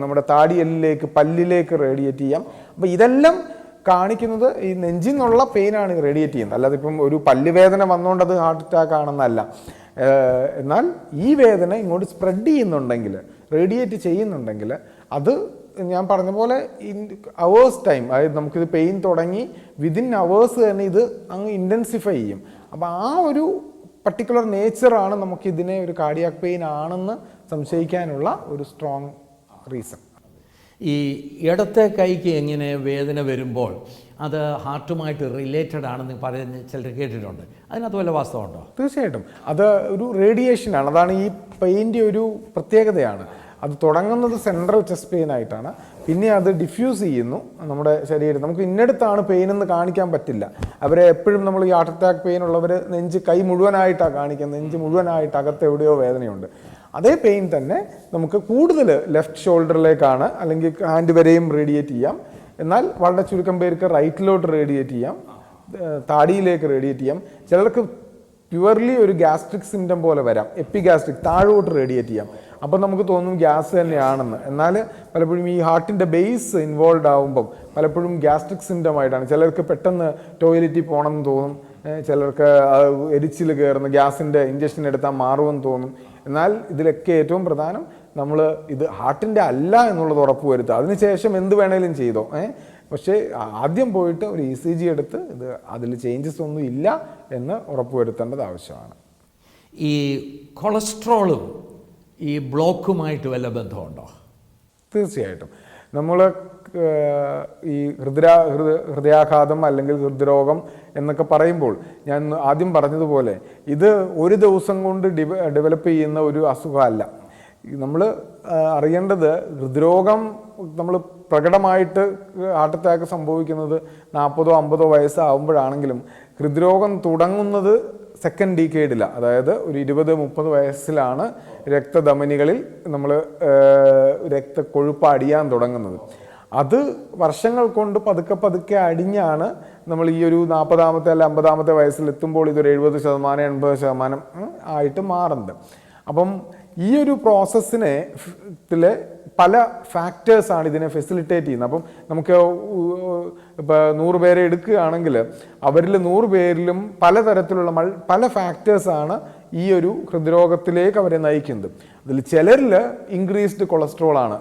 നമ്മുടെ താടിയെല്ലിലേക്ക്, പല്ലിലേക്ക് റേഡിയേറ്റ് ചെയ്യാം. അപ്പോൾ ഇതെല്ലാം കാണിക്കുന്നത് ഈ നെഞ്ചിൽ നിന്നുള്ള പെയിനാണ് റേഡിയേറ്റ് ചെയ്യുന്നത്. അല്ലാതെ ഇപ്പം ഒരു പല്ലുവേദന വന്നുകൊണ്ട് അത് ഹാർട്ട് അറ്റാക്ക് ആണെന്നല്ല. എന്നാൽ ഈ വേദന ഇങ്ങോട്ട് സ്പ്രെഡ് ചെയ്യുന്നുണ്ടെങ്കിൽ, റേഡിയേറ്റ് ചെയ്യുന്നുണ്ടെങ്കിൽ, അത് ഞാൻ പറഞ്ഞ പോലെ അവേഴ്സ് ടൈം, അതായത് നമുക്കിത് പെയിൻ തുടങ്ങി വിതിൻ അവേഴ്സ് തന്നെ ഇത് അങ്ങ് ഇൻറ്റൻസിഫൈ ചെയ്യും. അപ്പോൾ ആ ഒരു പർട്ടിക്കുലർ നേച്ചറാണ് നമുക്ക് ഇതിനെ ഒരു കാർഡിയാക് പെയിൻ ആണെന്ന് സംശയിക്കാനുള്ള ഒരു സ്ട്രോങ് റീസൺ. ഈ ഇടത്തെ കൈക്ക് എങ്ങനെ വേദന വരുമ്പോൾ അത് ഹാർട്ടുമായിട്ട് റിലേറ്റഡ് ആണെന്ന് പറഞ്ഞ് ചിലർ കേട്ടിട്ടുണ്ട്. അതിനകത്ത് വല്ല വാസ്തവമുണ്ടോ? തീർച്ചയായിട്ടും അത് ഒരു റേഡിയേഷനാണ്. അതാണ് ഈ പെയിൻ്റെ ഒരു പ്രത്യേകതയാണ്. അത് തുടങ്ങുന്നത് സെൻട്രൽ ചെസ്റ്റ് പെയിൻ ആയിട്ടാണ്, പിന്നെ അത് ഡിഫ്യൂസ് ചെയ്യുന്നു നമ്മുടെ ശരീരം. നമുക്ക് ഇന്നടുത്താണ് പെയിൻ എന്ന് കാണിക്കാൻ പറ്റില്ല. അവരെ എപ്പോഴും നമ്മൾ ഈ ഹാർട്ട് അറ്റാക്ക് പെയിൻ ഉള്ളവർ കൈ മുഴുവനായിട്ടാണ് കാണിക്കുന്നത്, നെഞ്ച് മുഴുവനായിട്ട് അകത്ത് എവിടെയോ വേദനയുണ്ട്. അതേ പെയിൻ തന്നെ നമുക്ക് കൂടുതൽ ലെഫ്റ്റ് ഷോൾഡറിലേക്കാണ്, അല്ലെങ്കിൽ ഹാൻഡ് വരെയും റേഡിയേറ്റ് ചെയ്യാം. എന്നാൽ വളരെ ചുരുക്കം പേർക്ക് റൈറ്റിലോട്ട് റേഡിയേറ്റ് ചെയ്യാം, താടിയിലേക്ക് റേഡിയേറ്റ് ചെയ്യാം. ചിലർക്ക് പ്യുവർലി ഒരു ഗ്യാസ്ട്രിക് സിംറ്റം പോലെ വരാം, എപ്പിഗ്യാസ്ട്രിക്, താഴോട്ട് റേഡിയേറ്റ് ചെയ്യാം. അപ്പം നമുക്ക് തോന്നും ഗ്യാസ് തന്നെയാണെന്ന്. എന്നാൽ പലപ്പോഴും ഈ ഹാർട്ടിൻ്റെ ബേസ് ഇൻവോൾവ് ആകുമ്പം പലപ്പോഴും ഗ്യാസ്ട്രിക് സിംറ്റം ആയിട്ടാണ്. ചിലർക്ക് പെട്ടെന്ന് ടോയ്ലറ്റിൽ പോകണമെന്ന് തോന്നും, ചിലർക്ക് എരിച്ചിൽ കയറുന്ന ഗ്യാസിൻ്റെ ഇഞ്ചക്ഷൻ എടുത്താൽ മാറുമെന്ന് തോന്നും. എന്നാൽ ഇതിലൊക്കെ ഏറ്റവും പ്രധാനം നമ്മൾ ഇത് ഹാർട്ടിൻ്റെ അല്ല എന്നുള്ളത് ഉറപ്പ് വരുത്തുക. അതിനുശേഷം എന്ത് വേണേലും ചെയ്തോ, പക്ഷേ ആദ്യം പോയിട്ട് ഒരു ECG എടുത്ത് ഇത് അതിൽ ചേഞ്ചസ് ഒന്നും ഇല്ല എന്ന് ഉറപ്പുവരുത്തേണ്ടത് ആവശ്യമാണ്. ഈ കൊളസ്ട്രോളും ഈ ബ്ലോക്കുമായിട്ട് വല്ല ബന്ധമുണ്ടോ? തീർച്ചയായിട്ടും. നമ്മൾ ഈ ഹൃദയാഘാതം അല്ലെങ്കിൽ ഹൃദ്രോഗം എന്നൊക്കെ പറയുമ്പോൾ ഞാൻ ആദ്യം പറഞ്ഞതുപോലെ ഇത് ഒരു ദിവസം കൊണ്ട് ഡെവലപ്പ് ചെയ്യുന്ന ഒരു അസുഖമല്ല. നമ്മൾ അറിയേണ്ടത് ഹൃദ്രോഗം നമ്മൾ പ്രകടമായിട്ട് ഹാർട്ട് അറ്റാക്ക് സംഭവിക്കുന്നത് 40-50 വയസ്സാകുമ്പോഴാണെങ്കിലും ഹൃദ്രോഗം തുടങ്ങുന്നത് സെക്കൻഡ് ഡീക്കേഡിലാണ്. അതായത് ഒരു 20-30 വയസ്സിലാണ് രക്തധമനികളിൽ നമ്മൾ രക്തക്കൊഴുപ്പ് അടിയാൻ തുടങ്ങുന്നത്. അത് വർഷങ്ങൾ കൊണ്ട് പതുക്കെ അടിഞ്ഞാണ് നമ്മൾ ഈ ഒരു 40-ാമത്തെ അല്ല 50-ാമത്തെ വയസ്സിലെത്തുമ്പോൾ ഇതൊരു 70%-80% ആയിട്ട് മാറുന്നത്. അപ്പം ഈ ഒരു പ്രോസസ്സിനെ പല ഫാക്ടേഴ്സാണ് ഇതിനെ ഫെസിലിറ്റേറ്റ് ചെയ്യുന്നത്. അപ്പം നമുക്ക് ഇപ്പോൾ 100 പേരെ എടുക്കുകയാണെങ്കിൽ അവരിൽ 100 പേരിലും പലതരത്തിലുള്ള പല ഫാക്ടേഴ്സാണ് ഈ ഒരു ഹൃദ്രോഗത്തിലേക്ക് അവരെ നയിക്കുന്നത്. അതിൽ ചിലരിൽ ഇൻക്രീസ്ഡ് കൊളസ്ട്രോൾ ആണ്,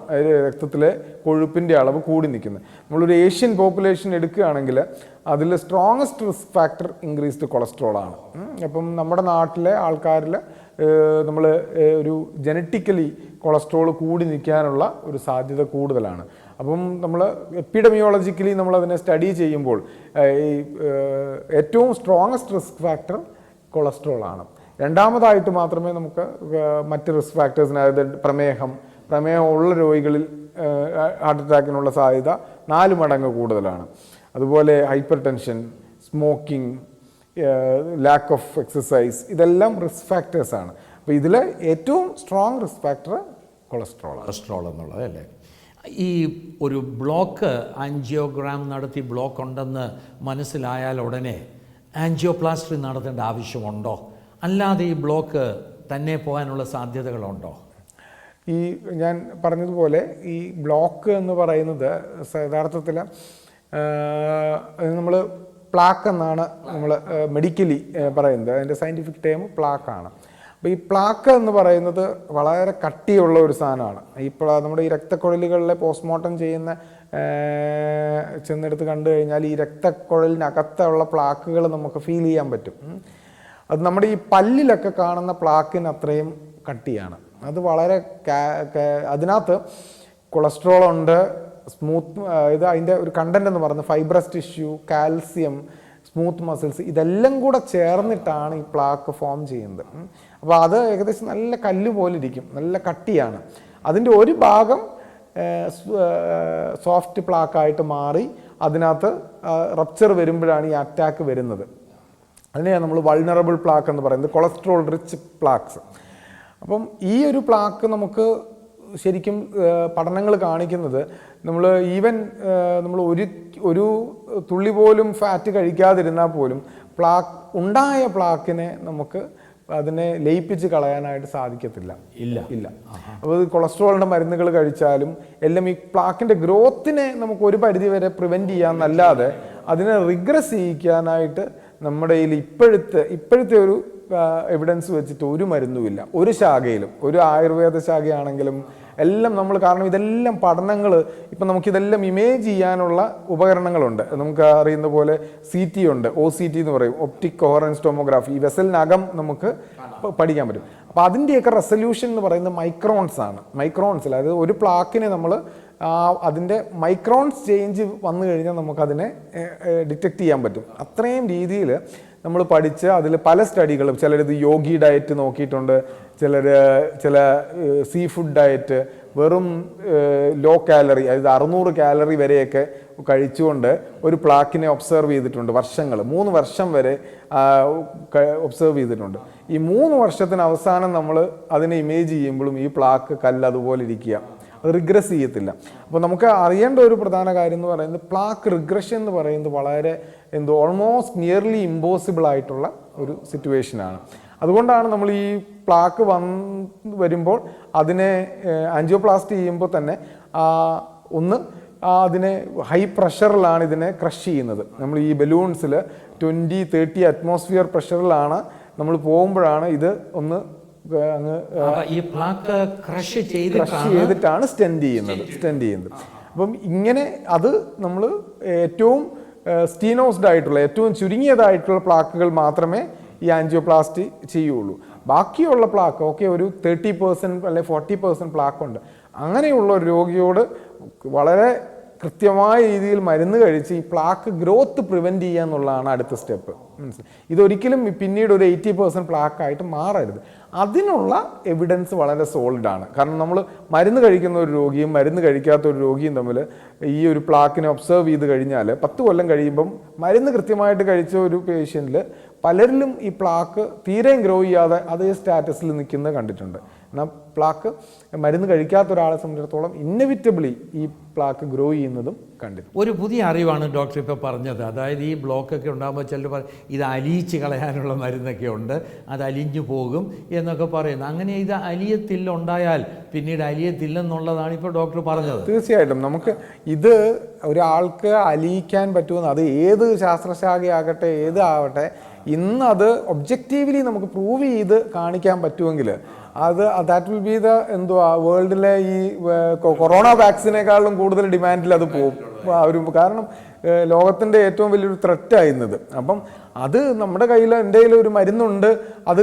രക്തത്തിലെ കൊഴുപ്പിൻ്റെ അളവ് കൂടി നിൽക്കുന്നത്. നമ്മളൊരു ഏഷ്യൻ പോപ്പുലേഷൻ എടുക്കുകയാണെങ്കിൽ അതിൽ strongest risk factor increased cholesterol ആണ്. അപ്പം നമ്മുടെ നാട്ടിലെ ആൾക്കാരിൽ നമ്മൾ ഒരു ജനറ്റിക്കലി കൊളസ്ട്രോൾ കൂടി നിൽക്കാനുള്ള ഒരു സാധ്യത കൂടുതലാണ്. അപ്പം നമ്മൾ എപ്പിഡമിയോളജിക്കലി നമ്മളതിനെ സ്റ്റഡി ചെയ്യുമ്പോൾ ഈ ഏറ്റവും സ്ട്രോങ്ങസ്റ്റ് റിസ്ക് ഫാക്ടർ കൊളസ്ട്രോൾ ആണ്. രണ്ടാമതായിട്ട് മാത്രമേ നമുക്ക് മറ്റ് റിസ്ക് ഫാക്ടേഴ്സിന്, അതായത് പ്രമേഹം ഉള്ള രോഗികളിൽ ഹാർട്ട് അറ്റാക്കിനുള്ള സാധ്യത 4 മടങ്ങ് കൂടുതലാണ്. അതുപോലെ hyper tension, smoking, lack of exercise, ഇതെല്ലാം റിസ്ക് ഫാക്ടേഴ്സാണ്. അപ്പോൾ ഇതിൽ ഏറ്റവും സ്ട്രോങ് റിസ്ക് ഫാക്ടർ കൊളസ്ട്രോൾ എന്നുള്ളത് അല്ലേ. ഈ ഒരു ബ്ലോക്ക് ആൻജിയോഗ്രാം നടത്തി ബ്ലോക്ക് ഉണ്ടെന്ന് മനസ്സിലായാൽ ഉടനെ ആൻജിയോപ്ലാസ്റ്റി നടത്തേണ്ട ആവശ്യമുണ്ടോ? അല്ലാതെ ഈ ബ്ലോക്ക് തന്നെ പോകാനുള്ള സാധ്യതകളുണ്ടോ? ഈ ഞാൻ പറഞ്ഞതുപോലെ ഈ ബ്ലോക്ക് എന്ന് പറയുന്നത് യഥാർത്ഥത്തിൽ നമ്മൾ പ്ലാക്ക് എന്നാണ് നമ്മൾ മെഡിക്കലി പറയുന്നത്. അതിൻ്റെ സയൻറ്റിഫിക് ടേം പ്ലാക്കാണ്. അപ്പോൾ ഈ പ്ലാക്ക് എന്ന് പറയുന്നത് വളരെ കട്ടിയുള്ള ഒരു സാധനമാണ്. ഇപ്പോൾ നമ്മുടെ ഈ രക്തക്കുഴലുകളിലെ പോസ്റ്റ്മോർട്ടം ചെയ്യുന്ന ചെന്നെടുത്ത് കണ്ടു കഴിഞ്ഞാൽ ഈ രക്തക്കുഴലിനകത്തുള്ള പ്ലാക്കുകൾ നമുക്ക് ഫീൽ ചെയ്യാൻ പറ്റും. അത് നമ്മുടെ ഈ പല്ലിലൊക്കെ കാണുന്ന പ്ലാക്കിന് അത്രയും കട്ടിയാണ്. അത് വളരെ അതിനകത്ത് കൊളസ്ട്രോൾ ഉണ്ട്, സ്മൂത്ത് അതിൻ്റെ ഒരു കണ്ടന്റ് എന്ന് പറയുന്നത് fibrous tissue, calcium, smooth muscles, ഇതെല്ലാം കൂടെ ചേർന്നിട്ടാണ് ഈ പ്ലാക്ക് ഫോം ചെയ്യുന്നത്. അപ്പോൾ അത് ഏകദേശം നല്ല കല്ല് പോലെ ഇരിക്കും, നല്ല കട്ടിയാണ്. അതിൻ്റെ ഒരു ഭാഗം സോഫ്റ്റ് പ്ലാക്കായിട്ട് മാറി അതിനകത്ത് റപ്ചർ വരുമ്പോഴാണ് ഈ അറ്റാക്ക് വരുന്നത്. അതിനെയാണ് നമ്മൾ വൾണറബിൾ പ്ലാക്ക് എന്ന് പറയുന്നത്, കൊളസ്ട്രോൾ റിച്ച് പ്ലാക്സ്. അപ്പം ഈ ഒരു പ്ലാക്ക് നമുക്ക് ശരിക്കും പഠനങ്ങൾ കാണിക്കുന്നത് നമ്മൾ നമ്മൾ ഒരു തുള്ളി പോലും ഫാറ്റ് കഴിക്കാതിരുന്നാൽ പോലും ഉണ്ടായ പ്ലാക്കിനെ നമുക്ക് അതിനെ ലയിപ്പിച്ച് കളയാനായിട്ട് സാധിക്കത്തില്ല. ഇല്ല. അപ്പോൾ കൊളസ്ട്രോളിൻ്റെ മരുന്നുകൾ കഴിച്ചാലും എല്ലാം ഈ പ്ലാക്കിൻ്റെ ഗ്രോത്തിനെ നമുക്ക് ഒരു പരിധി വരെ പ്രിവെൻറ്റ് ചെയ്യാമെന്നല്ലാതെ അതിനെ റിഗ്രസ് ചെയ്യിക്കാനായിട്ട് നമ്മുടെ കയ്യിൽ ഇപ്പോഴത്തെ ഒരു എവിഡൻസ് വെച്ചിട്ട് ഒരു മരുന്നുമില്ല. ഒരു ശാഖയിലും, ഒരു ആയുർവേദ ശാഖയാണെങ്കിലും എല്ലാം നമ്മൾ, കാരണം ഇതെല്ലാം പഠനങ്ങൾ, ഇപ്പം നമുക്കിതെല്ലാം ഇമേജ് ചെയ്യാനുള്ള ഉപകരണങ്ങളുണ്ട്. നമുക്ക് അറിയുന്ന പോലെ CT ഉണ്ട്, OCT എന്ന് പറയും, ഒപ്റ്റിക് കൊഹറൻസ് ടോമോഗ്രാഫി. ഈ വെസലിനകം നമുക്ക് പഠിക്കാൻ പറ്റും. അപ്പോൾ അതിൻ്റെയൊക്കെ റെസൊല്യൂഷൻ എന്ന് പറയുന്നത് മൈക്രോൺസിൽ, അതായത് ഒരു പ്ലാക്കിനെ നമ്മൾ അതിൻ്റെ മൈക്രോൺസ് ചേഞ്ച് വന്നു കഴിഞ്ഞാൽ നമുക്കതിനെ ഡിറ്റക്റ്റ് ചെയ്യാൻ പറ്റും. അത്രയും രീതിയിൽ നമ്മൾ പഠിച്ച് അതിൽ പല സ്റ്റഡികളും, ചിലരിത് യോഗി ഡയറ്റ് നോക്കിയിട്ടുണ്ട്, ചില സീ ഫുഡ് ഡയറ്റ്, വെറും ലോ കാലറി, അതായത് 600 കാലറി വരെയൊക്കെ കഴിച്ചുകൊണ്ട് ഒരു പ്ലാക്കിനെ ഒബ്സർവ് ചെയ്തിട്ടുണ്ട്. 3 വർഷം വരെ ഒബ്സർവ് ചെയ്തിട്ടുണ്ട്. ഈ 3 വർഷത്തിന് അവസാനം നമ്മൾ അതിനെ ഇമേജ് ചെയ്യുമ്പോഴും ഈ പ്ലാക്ക് കല്ല് അതുപോലെ ഇരിക്കുക, അത് റിഗ്രസ് ചെയ്യത്തില്ല. അപ്പോൾ നമുക്ക് അറിയേണ്ട ഒരു പ്രധാന കാര്യം എന്ന് പറയുന്നത് പ്ലാക്ക് റിഗ്രഷൻ എന്ന് പറയുന്നത് വളരെ ഓൾമോസ്റ്റ് നിയർലി ഇമ്പോസിബിൾ ആയിട്ടുള്ള ഒരു സിറ്റുവേഷനാണ്. അതുകൊണ്ടാണ് നമ്മൾ ഈ പ്ലാക്ക് വരുമ്പോൾ അതിനെ ആൻജിയോപ്ലാസ്റ്റി ചെയ്യുമ്പോൾ തന്നെ അതിനെ ഹൈ പ്രഷറിലാണ് ഇതിനെ ക്രഷ് ചെയ്യുന്നത്. നമ്മൾ ഈ ബലൂൺസിൽ 20-30 അറ്റ്മോസ്ഫിയർ പ്രഷറിലാണ് നമ്മൾ പോകുമ്പോഴാണ് ഇത് ഈ പ്ലാക്ക് ക്രഷ് ചെയ്തിട്ടാണ് സ്റ്റെൻഡ് ചെയ്യുന്നത്. അപ്പം ഇങ്ങനെ അത് നമ്മൾ ഏറ്റവും സ്റ്റീനോസ്ഡ് ആയിട്ടുള്ള, ഏറ്റവും ചുരുങ്ങിയതായിട്ടുള്ള പ്ലാക്കുകൾ മാത്രമേ ഈ ആൻജിയോപ്ലാസ്റ്റി ചെയ്യുള്ളൂ. ബാക്കിയുള്ള പ്ലാക്ക് ഒരു 30% അല്ലെങ്കിൽ 40% പ്ലാക്കുണ്ട്. അങ്ങനെയുള്ള ഒരു രോഗിയോട് വളരെ കൃത്യമായ രീതിയിൽ മരുന്ന് കഴിച്ച് ഈ പ്ലാക്ക് ഗ്രോത്ത് പ്രിവെൻറ്റ് ചെയ്യുക എന്നുള്ളതാണ് അടുത്ത സ്റ്റെപ്പ്. ഇതൊരിക്കലും പിന്നീട് ഒരു 80% പ്ലാക്കായിട്ട് മാറരുത്. അതിനുള്ള എവിഡൻസ് വളരെ സോളിഡാണ്. കാരണം നമ്മൾ മരുന്ന് കഴിക്കുന്ന ഒരു രോഗിയും മരുന്ന് കഴിക്കാത്ത ഒരു രോഗിയും തമ്മിൽ ഈ ഒരു പ്ലാക്കിനെ ഒബ്സർവ് ചെയ്ത് കഴിഞ്ഞാൽ 10 കൊല്ലം കഴിയുമ്പം മരുന്ന് കൃത്യമായിട്ട് കഴിച്ച ഒരു പേഷ്യൻറ്റിൽ പലരിലും ഈ പ്ലാക്ക് തീരെയും ഗ്രോ ചെയ്യാതെ അതേ സ്റ്റാറ്റസിൽ നിൽക്കുന്നത് കണ്ടിട്ടുണ്ട്. എന്നാൽ പ്ലാക്ക് മരുന്ന് കഴിക്കാത്ത ഒരാളെ സംബന്ധിച്ചിടത്തോളം ഇന്നെവിറ്റബിളി ഈ പ്ലാക്ക് ഗ്രോ ചെയ്യുന്നതും കണ്ടിരുന്നു. ഒരു പുതിയ അറിവാണ് ഡോക്ടർ ഇപ്പോൾ പറഞ്ഞത്. അതായത് ഈ ബ്ലോക്കൊക്കെ ഉണ്ടാകുമ്പോൾ ചിലർ പറയും ഇത് അലിയിച്ച് കളയാനുള്ള മരുന്നൊക്കെ ഉണ്ട്, അത് അലിഞ്ഞു പോകും എന്നൊക്കെ പറയുന്നു. അങ്ങനെ ഇത് അലിയത്തില്ല, ഉണ്ടായാൽ പിന്നീട് അലിയത്തില്ലെന്നുള്ളതാണ് ഇപ്പോൾ ഡോക്ടർ പറഞ്ഞത്. തീർച്ചയായിട്ടും നമുക്ക് ഇത് ഒരാൾക്ക് അലിയിക്കാൻ പറ്റുമെന്ന്, അത് ഏത് ശാസ്ത്രശാഖയാകട്ടെ ഏത് ആവട്ടെ, ഇന്ന് അത് ഒബ്ജക്റ്റീവ്ലി നമുക്ക് പ്രൂവ് ചെയ്ത് കാണിക്കാൻ പറ്റുമെങ്കിൽ അത് ദാറ്റ് വിൽ ബി ദ എന്തുവാ വേൾഡിലെ ഈ കൊറോണ വാക്സിനേക്കാളും കൂടുതൽ ഡിമാൻഡിൽ അത് പോകും. കാരണം ലോകത്തിൻ്റെ ഏറ്റവും വലിയൊരു ത്രെറ്റായിരുന്നത്. അപ്പം അത് നമ്മുടെ കയ്യിൽ, എൻ്റെ കയ്യിൽ ഒരു മരുന്നുണ്ട്, അത്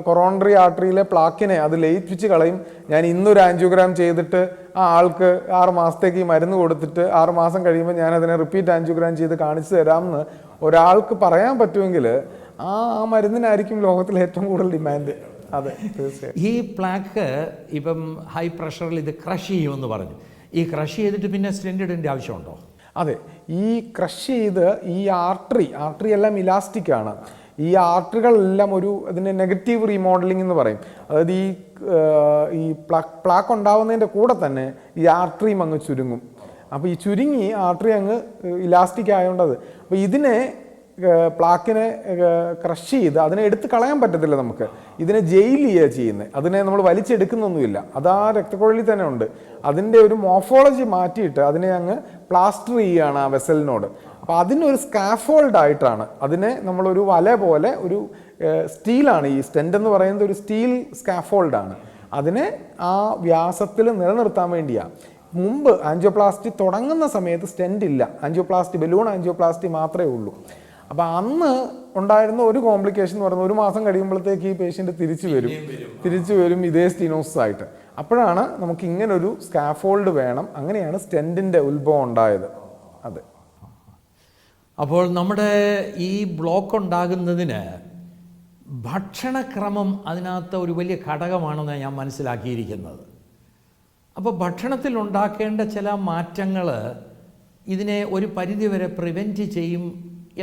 കൊറോണറി ആർട്ടറിയിലെ പ്ലാക്കിനെ അത് ലയിപ്പിച്ച് കളയും. ഞാൻ ഇന്നൊരു ആൻജിയോഗ്രാം ചെയ്തിട്ട് ആ ആൾക്ക് 6 മാസത്തേക്ക് ഈ മരുന്ന് കൊടുത്തിട്ട് 6 മാസം കഴിയുമ്പോൾ ഞാൻ അതിനെ റിപ്പീറ്റ് ആൻജിയോഗ്രാം ചെയ്ത് കാണിച്ചു തരാമെന്ന് ഒരാൾക്ക് പറയാൻ പറ്റുമെങ്കിൽ ആ മരുന്നിനായിരിക്കും ലോകത്തിൽ ഏറ്റവും കൂടുതൽ ഡിമാൻഡ്. അതെ, തീർച്ചയായും. ഈ പ്ലാക്ക് ഇപ്പം ഹൈ പ്രഷറിൽ ഇത് ക്രഷ് ചെയ്യുമെന്ന് പറഞ്ഞു. ഈ ക്രഷ് ചെയ്തിട്ട് പിന്നെ സ്റ്റെൻഡ് ഇടേണ്ട ആവശ്യമുണ്ടോ? അതെ, ഈ ക്രഷ് ചെയ്ത് ഈ ആർട്ടറി എല്ലാം ഇലാസ്റ്റിക് ആണ്. ഈ ആർട്ടറികളെല്ലാം അതിൻ്റെ നെഗറ്റീവ് റീമോഡലിംഗ് എന്ന് പറയും. അതായത് ഈ പ്ലാക്ക് ഉണ്ടാവുന്നതിൻ്റെ കൂടെ തന്നെ ഈ ആർട്ടറിയും അങ്ങ് ചുരുങ്ങും. അപ്പോൾ ഈ ചുരുങ്ങി ആർട്ടറി അങ്ങ് ഇലാസ്റ്റിക് ആയതുകൊണ്ടത്. അപ്പോൾ ഇതിനെ പ്ലാക്കിനെ ക്രഷ് ചെയ്ത് അതിനെ എടുത്ത് കളയാൻ പറ്റത്തില്ല നമുക്ക്. ഇതിനെ ജയിൽ ചെയ്യുക ചെയ്യുന്നത്. അതിനെ നമ്മൾ വലിച്ചെടുക്കുന്നൊന്നുമില്ല. അത് ആ രക്തക്കുഴലിൽ തന്നെ ഉണ്ട്. അതിൻ്റെ ഒരു മോർഫോളജി മാറ്റിയിട്ട് അതിനെ അങ്ങ് പ്ലാസ്റ്റർ ചെയ്യുകയാണ് ആ വെസലിനോട്. അപ്പോൾ അതിനൊരു സ്കാഫോൾഡ് ആയിട്ടാണ് അതിനെ നമ്മളൊരു വല പോലെ ഒരു സ്റ്റീലാണ്, ഈ സ്റ്റെൻഡ് എന്ന് പറയുന്നത് ഒരു സ്റ്റീൽ സ്കാഫോൾഡാണ്. അതിനെ ആ വ്യാസത്തിൽ നിലനിർത്താൻ വേണ്ടിയാണ്. മുമ്പ് ആൻജിയോപ്ലാസ്റ്റി തുടങ്ങുന്ന സമയത്ത് സ്റ്റെൻഡ് ഇല്ല, ബലൂൺ ആൻജിയോപ്ലാസ്റ്റി മാത്രമേ ഉള്ളൂ. അപ്പോൾ അന്ന് ഉണ്ടായിരുന്ന ഒരു കോംപ്ലിക്കേഷൻ എന്ന് പറയുന്നത് 1 മാസം കഴിയുമ്പോഴത്തേക്ക് ഈ പേഷ്യൻ്റ് തിരിച്ചു വരും ഇതേ സ്റ്റീനോസിസ് ആയിട്ട്. അപ്പോഴാണ് നമുക്ക് ഇങ്ങനൊരു സ്കാഫോൾഡ് വേണം. അങ്ങനെയാണ് സ്റ്റെൻറ്റിൻ്റെ ഉത്ഭവം ഉണ്ടായത്. അതെ. അപ്പോൾ നമ്മുടെ ഈ ബ്ലോക്ക് ഉണ്ടാകുന്നതിന് ഭക്ഷണക്രമം അതിനകത്ത് ഒരു വലിയ ഘടകമാണെന്ന് ഞാൻ മനസ്സിലാക്കിയിരിക്കുന്നത്. അപ്പോൾ ഭക്ഷണത്തിൽ ഉണ്ടാക്കേണ്ട ചില മാറ്റങ്ങൾ ഇതിനെ ഒരു പരിധിവരെ പ്രിവെൻറ്റ് ചെയ്യും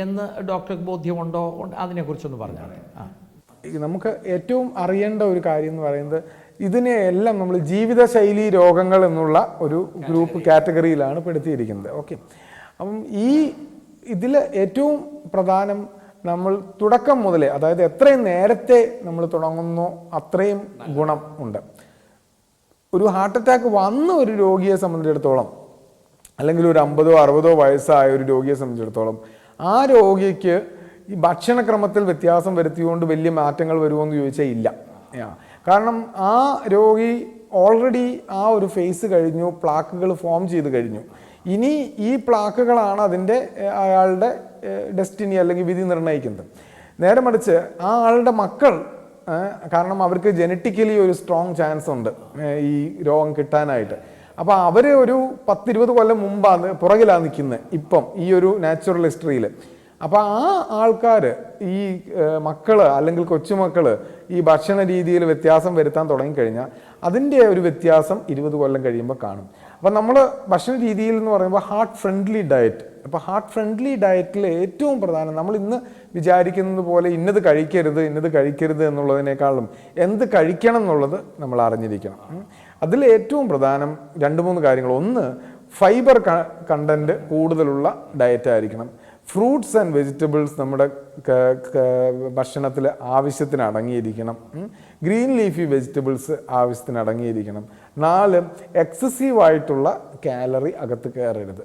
എന്ന് ഡോക്ടർക്ക് ബോധ്യമുണ്ടോ? അതിനെക്കുറിച്ചൊന്ന് പറഞ്ഞാൽ. നമുക്ക് ഏറ്റവും അറിയേണ്ട ഒരു കാര്യം എന്ന് പറയുന്നത് ഇതിനെ എല്ലാം നമ്മൾ ജീവിതശൈലി രോഗങ്ങൾ എന്നുള്ള ഒരു ഗ്രൂപ്പ് കാറ്റഗറിയിലാണ് പെടുത്തിയിരിക്കുന്നത്. ഓക്കെ, അപ്പം ഇതിൽ ഏറ്റവും പ്രധാനം നമ്മൾ തുടക്കം മുതലേ, അതായത് എത്രയും നേരത്തെ നമ്മൾ തുടങ്ങുന്നോ അത്രയും ഗുണം ഉണ്ട്. ഒരു ഹാർട്ട് അറ്റാക്ക് വന്ന ഒരു രോഗിയെ സംബന്ധിച്ചിടത്തോളം, അല്ലെങ്കിൽ ഒരു 50 60 വയസ്സായ ഒരു രോഗിയെ സംബന്ധിച്ചിടത്തോളം, ആ രോഗിക്ക് ഈ ഭക്ഷണക്രമത്തിൽ വ്യത്യാസം വരുത്തിയുകൊണ്ട് വലിയ മാറ്റങ്ങൾ വരുമോയെന്ന് ചോദിച്ചാൽ ഇല്ല. കാരണം ആ രോഗി ഓൾറെഡി ആ ഒരു ഫേസ് കഴിഞ്ഞു, പ്ലാക്കുകൾ ഫോം ചെയ്ത് കഴിഞ്ഞു. ഇനി ഈ പ്ലാക്കുകളാണ് അയാളുടെ ഡെസ്റ്റിനി അല്ലെങ്കിൽ വിധി നിർണ്ണയിക്കുന്നത്. നേരെ മറിച്ച് ആ ആളുടെ മക്കൾ, കാരണം അവർക്ക് ജനറ്റിക്കലി ഒരു സ്ട്രോങ് ചാൻസ് ഉണ്ട് ഈ രോഗം കിട്ടാനായിട്ട്. അപ്പോൾ അവർ ഒരു 10-20 കൊല്ലം മുമ്പാണ് പുറകിലാണ് നിൽക്കുന്നത് ഇപ്പം ഈ ഒരു നാച്ചുറൽ ഹിസ്റ്ററിയിൽ. അപ്പോൾ ആ ആൾക്കാർ, ഈ മക്കൾ അല്ലെങ്കിൽ കൊച്ചുമക്കൾ ഈ ഭക്ഷണ രീതിയിൽ വ്യത്യാസം വരുത്താൻ തുടങ്ങിക്കഴിഞ്ഞാൽ അതിൻ്റെ ഒരു വ്യത്യാസം 20 കൊല്ലം കഴിയുമ്പോൾ കാണും. അപ്പോൾ നമ്മൾ ഭക്ഷണ രീതിയിൽ എന്ന് പറയുമ്പോൾ ഹാർട്ട് ഫ്രണ്ട്ലി ഡയറ്റ്. അപ്പോൾ ഹാർട്ട് ഫ്രണ്ട്ലി ഡയറ്റിൽ ഏറ്റവും പ്രധാനം, നമ്മൾ ഇന്ന് വിചാരിക്കുന്നത് പോലെ ഇന്നത് കഴിക്കരുത് എന്നുള്ളതിനേക്കാളും എന്ത് കഴിക്കണം എന്നുള്ളത് നമ്മൾ അറിഞ്ഞിരിക്കണം. അതിൽ ഏറ്റവും പ്രധാനം 2-3 കാര്യങ്ങൾ. ഒന്ന്, ഫൈബർ കണ്ടൻറ്റ് കൂടുതലുള്ള ഡയറ്റായിരിക്കണം. ഫ്രൂട്ട്സ് ആൻഡ് വെജിറ്റബിൾസ് നമ്മുടെ ഭക്ഷണത്തിൽ ആവശ്യത്തിന് അടങ്ങിയിരിക്കണം. ഗ്രീൻ ലീഫി വെജിറ്റബിൾസ് ആവശ്യത്തിന് അടങ്ങിയിരിക്കണം. 4, എക്സസീവായിട്ടുള്ള കാലറി അകത്ത് കയറരുത്.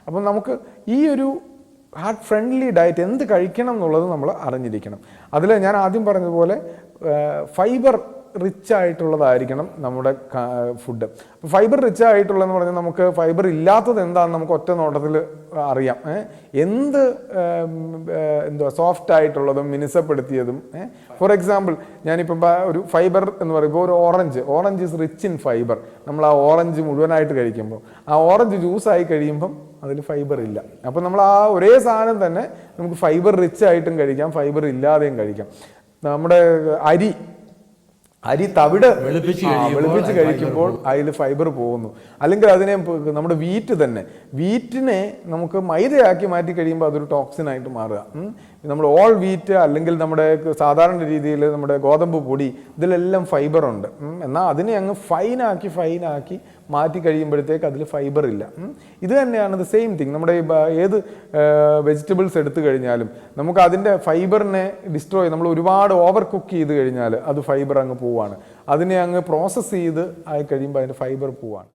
അപ്പം നമുക്ക് ഈ ഒരു ഹാർട്ട് ഫ്രണ്ട്ലി ഡയറ്റ് എന്ത് കഴിക്കണം എന്നുള്ളത് നമ്മൾ അറിഞ്ഞിരിക്കണം. അതിൽ ഞാൻ ആദ്യം പറഞ്ഞതുപോലെ ഫൈബർ റിച്ച് ആയിട്ടുള്ളതായിരിക്കണം നമ്മുടെ ഫുഡ്. അപ്പോൾ ഫൈബർ റിച്ച് ആയിട്ടുള്ളതെന്ന് പറഞ്ഞാൽ നമുക്ക് ഫൈബർ ഇല്ലാത്തത് എന്താണെന്ന് നമുക്ക് ഒറ്റ നോട്ടത്തിൽ അറിയാം. സോഫ്റ്റ് ആയിട്ടുള്ളതും മിനുസപ്പെടുത്തിയതും. ഫോർ എക്സാമ്പിൾ, ഞാനിപ്പോൾ ഒരു ഫൈബർ എന്ന് പറയുമ്പോൾ ഒരു orange is rich in fibre. നമ്മൾ ആ ഓറഞ്ച് മുഴുവനായിട്ട് കഴിക്കുമ്പോൾ, ആ ഓറഞ്ച് ജ്യൂസായി കഴിയുമ്പം അതിൽ ഫൈബർ ഇല്ല. അപ്പോൾ നമ്മൾ ആ ഒരേ സാധനം തന്നെ നമുക്ക് ഫൈബർ റിച്ച് ആയിട്ടും കഴിക്കാം, ഫൈബർ ഇല്ലാതെയും കഴിക്കാം. നമ്മുടെ അരി തവിട് വെളുപ്പിച്ച് കഴിക്കുമ്പോൾ അതിൽ ഫൈബർ പോകുന്നു. അല്ലെങ്കിൽ അതിനെ നമ്മുടെ വീറ്റിനെ നമുക്ക് മൈദയാക്കി മാറ്റി കഴിയുമ്പോൾ അതൊരു ടോക്സിനായിട്ട് മാറുക. നമ്മൾ ഓൾ വീറ്റ് അല്ലെങ്കിൽ നമ്മുടെ സാധാരണ രീതിയിൽ നമ്മുടെ ഗോതമ്പ് പൊടി, ഇതിലെല്ലാം ഫൈബർ ഉണ്ട്. എന്നാൽ അതിനെ അങ്ങ് ഫൈനാക്കി മാറ്റി കഴിയുമ്പോഴത്തേക്ക് അതിൽ ഫൈബർ ഇല്ല. ഇത് തന്നെയാണ് ദ സെയിം തിങ്. നമ്മുടെ ഏത് വെജിറ്റബിൾസ് എടുത്തു കഴിഞ്ഞാലും നമുക്ക് അതിൻ്റെ ഫൈബറിനെ ഡിസ്ട്രോയ്, നമ്മൾ ഒരുപാട് ഓവർ കുക്ക് ചെയ്ത് കഴിഞ്ഞാൽ അത് ഫൈബർ അങ്ങ് പോവാണ്. അതിനെ അങ്ങ് പ്രോസസ്സ് ചെയ്ത് ആയി കഴിയുമ്പോൾ അതിൻ്റെ ഫൈബർ പോവാണ്.